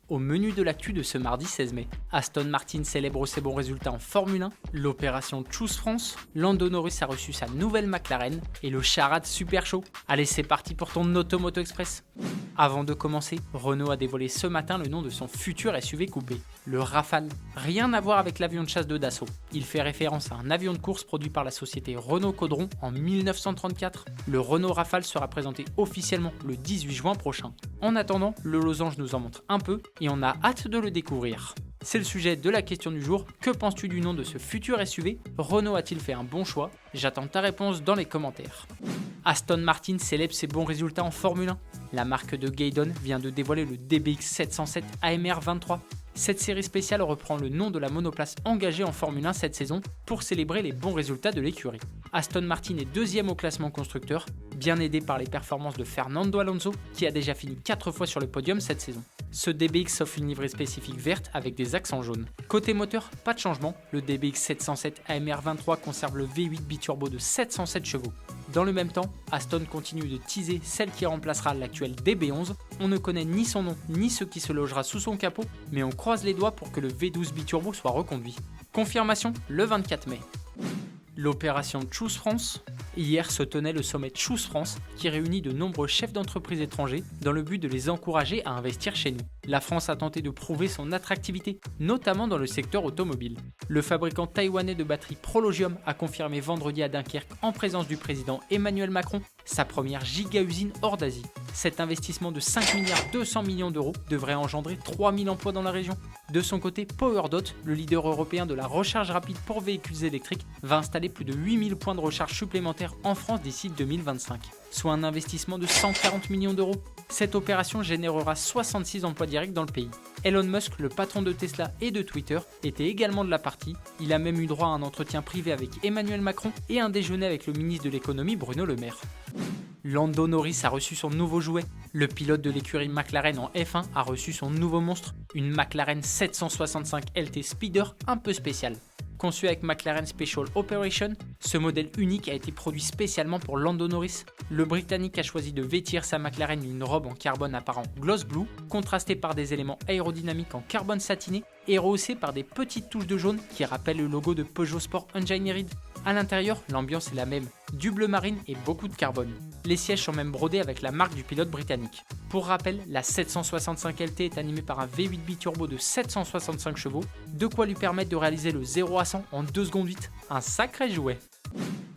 Au menu de l'actu de ce mardi 16 mai, Aston Martin célèbre ses bons résultats en Formule 1, l'opération Choose France, Lando Norris a reçu sa nouvelle McLaren et le Charade Super Show. Allez, c'est parti pour ton Automoto Express. Avant de commencer, Renault a dévoilé ce matin le nom de son futur SUV coupé, le Rafale. Rien à voir avec l'avion de chasse de Dassault. Il fait référence à un avion de course produit par la société Renault Caudron en 1934. Le Renault Rafale sera présenté officiellement le 18 juin prochain. En attendant, le losange nous en montre un peu et on a hâte de le découvrir. C'est le sujet de la question du jour. Que penses-tu du nom de ce futur SUV? Renault a-t-il fait un bon choix? J'attends ta réponse dans les commentaires. Aston Martin célèbre ses bons résultats en Formule 1. La marque de Gaydon vient de dévoiler le DBX 707 AMR 23. Cette série spéciale reprend le nom de la monoplace engagée en Formule 1 cette saison pour célébrer les bons résultats de l'écurie. Aston Martin est deuxième au classement constructeur, bien aidé par les performances de Fernando Alonso qui a déjà fini 4 fois sur le podium cette saison. Ce DBX offre une livrée spécifique verte avec des accents jaunes. Côté moteur, pas de changement, le DBX 707 AMR 23 conserve le V8 biturbo de 707 chevaux. Dans le même temps, Aston continue de teaser celle qui remplacera l'actuel DB11. On ne connaît ni son nom ni ce qui se logera sous son capot, mais on croise les doigts pour que le V12 biturbo soit reconduit. Confirmation le 24 mai. L'opération Choose France. Hier se tenait le sommet Choose France qui réunit de nombreux chefs d'entreprise étrangers dans le but de les encourager à investir chez nous. La France a tenté de prouver son attractivité, notamment dans le secteur automobile. Le fabricant taïwanais de batteries Prologium a confirmé vendredi à Dunkerque en présence du président Emmanuel Macron sa première giga-usine hors d'Asie. Cet investissement de 5 milliards 200 millions d'euros devrait engendrer 3000 emplois dans la région. De son côté, PowerDot, le leader européen de la recharge rapide pour véhicules électriques, va installer plus de 8000 points de recharge supplémentaires en France d'ici 2025, soit un investissement de 140 millions d'euros. Cette opération générera 66 emplois directs dans le pays. Elon Musk, le patron de Tesla et de Twitter, était également de la partie. Il a même eu droit à un entretien privé avec Emmanuel Macron et un déjeuner avec le ministre de l'économie Bruno Le Maire. Lando Norris a reçu son nouveau jouet. Le pilote de l'écurie McLaren en F1 a reçu son nouveau monstre, une McLaren 765 LT Speeder un peu spéciale. Conçu avec McLaren Special Operation, ce modèle unique a été produit spécialement pour Lando Norris. Le Britannique a choisi de vêtir sa McLaren d'une robe en carbone apparent gloss blue, contrastée par des éléments aérodynamiques en carbone satiné et rehaussée par des petites touches de jaune qui rappellent le logo de Peugeot Sport Engineered. A l'intérieur, l'ambiance est la même, du bleu marine et beaucoup de carbone. Les sièges sont même brodés avec la marque du pilote britannique. Pour rappel, la 765 LT est animée par un V8 biturbo de 765 chevaux, de quoi lui permettre de réaliser le 0 à 100 en 2 secondes 8. Un sacré jouet.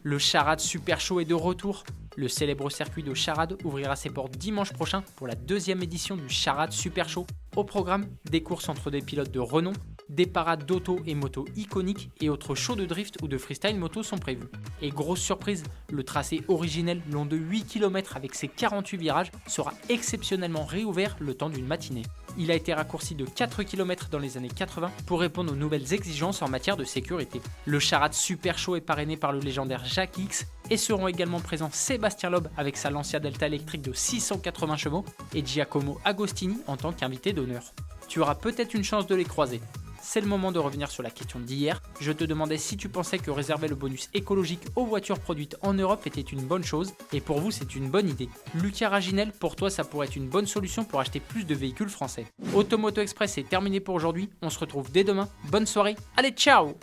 Le Charade Super Show est de retour. Le célèbre circuit de Charade ouvrira ses portes dimanche prochain pour la 2e édition du Charade Super Show. Au programme, des courses entre des pilotes de renom, des parades d'auto et moto iconiques et autres shows de drift ou de freestyle moto sont prévus. Et grosse surprise, le tracé originel long de 8 km avec ses 48 virages sera exceptionnellement réouvert le temps d'une matinée. Il a été raccourci de 4 km dans les années 80 pour répondre aux nouvelles exigences en matière de sécurité. Le Charade Super Show est parrainé par le légendaire Jacques X et seront également présents Sébastien Loeb avec sa Lancia Delta électrique de 680 chevaux et Giacomo Agostini en tant qu'invité d'honneur. Tu auras peut-être une chance de les croiser. C'est le moment de revenir sur la question d'hier. Je te demandais si tu pensais que réserver le bonus écologique aux voitures produites en Europe était une bonne chose, et pour vous c'est une bonne idée. Lucas Raginel, pour toi ça pourrait être une bonne solution pour acheter plus de véhicules français. Automoto Express est terminé pour aujourd'hui, on se retrouve dès demain, bonne soirée, allez ciao!